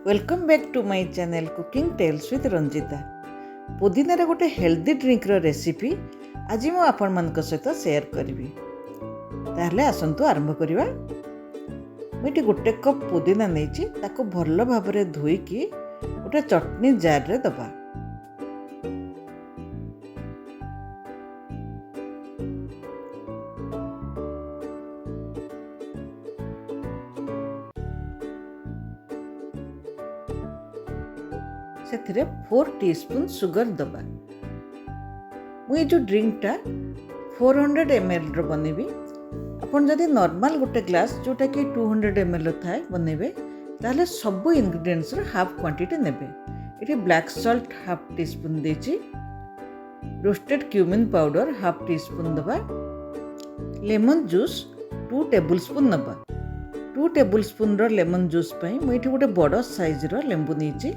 Welcome back to my channel cooking tales with Ranjita. पुदीनार गोटे healthy drinker recipe आज मु आपण मान सहित शेयर करी। ताहले आसंतु आरंभ करिवा। मुझे गोटे कप पुदीना नहीं ताको भल भाव में धोईकी गोटे चटनी जार रे दबा। से 4 टीस्पून सुगर दबा। मुझे जो ड्रिंकटा 400 ml बनैबी। आपन जदि नॉर्मल गोटे ग्लास जोटा कि 200 ml थाए बनैबे ताहले सब इंग्रेडिएंट्स रो हाफ क्वांटिटी नेबे। इटी ब्लैक सॉल्ट हाफ टीस्पून देची, roasted cumin powder half teaspoon दबा, लेमन जूस 2 टेबलस्पून नबा। 2 टेबलस्पून रो लेमन जूस पई मुझे गोटे बड़ साइज रो लेंबू नेची।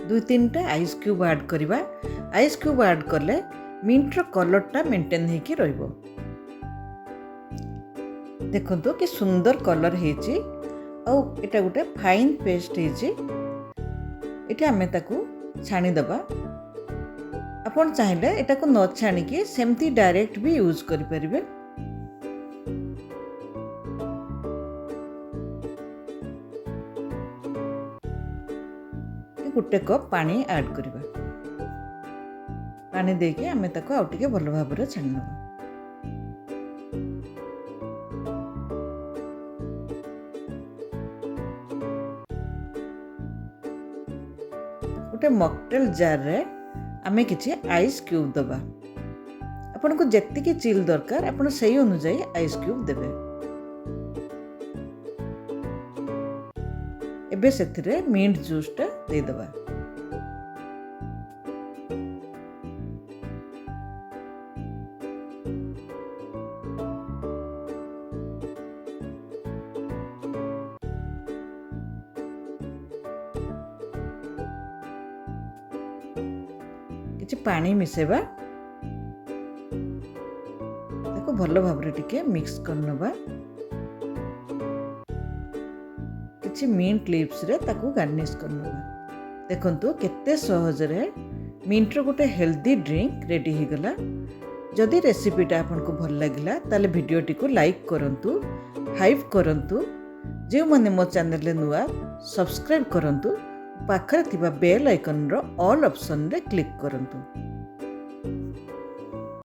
दुई तीन टा आइस क्यूब ऐड करवा। आइस क्यूब ऐड कले मिंटर कलरटा मेंटेन होगी रहिबो। देखंतु कि सुंदर कलर हेची और एटा गोटे फाइन पेस्ट हेची। एटा हमें ताकू छाणी दबा। आपण चाहिले एटा को न छाणी के सेमती डायरेक्ट भी यूज करि परिबे। गोटे कप पानी ऐड करवा। पानी देके हमें ताको आउ टिके भल भाव में छाणी नबा। गोटे मॉकटेल जार रे आमे किछि आइस क्यूब दबा। आपन को जेतिकी चिल दरकार आपन सही अनुसार आइस क्यूब देबे। एबे सेथिरे मिंट जूस टा दे दबा। किछि पानी मिसेबा। ताको भल भाव रे टिके मिक्स करनबा। किछि मिंट लीव्स रे ताकू गार्निश करनबा। देखंतु केते सहज रे मिंट रो गोटे हेल्दी ड्रिंक रेडी हो गला। जदि रेसिपीटा आपन को भल लागिला ताले वीडियोटी को लाइक करंतु, हाइप करंतु। जे माने मो चैनल ले नुआ सब्सक्राइब करंतु। पाखरे थिबा बेल आइकन रो ऑल ऑप्शन रे क्लिक करंतु।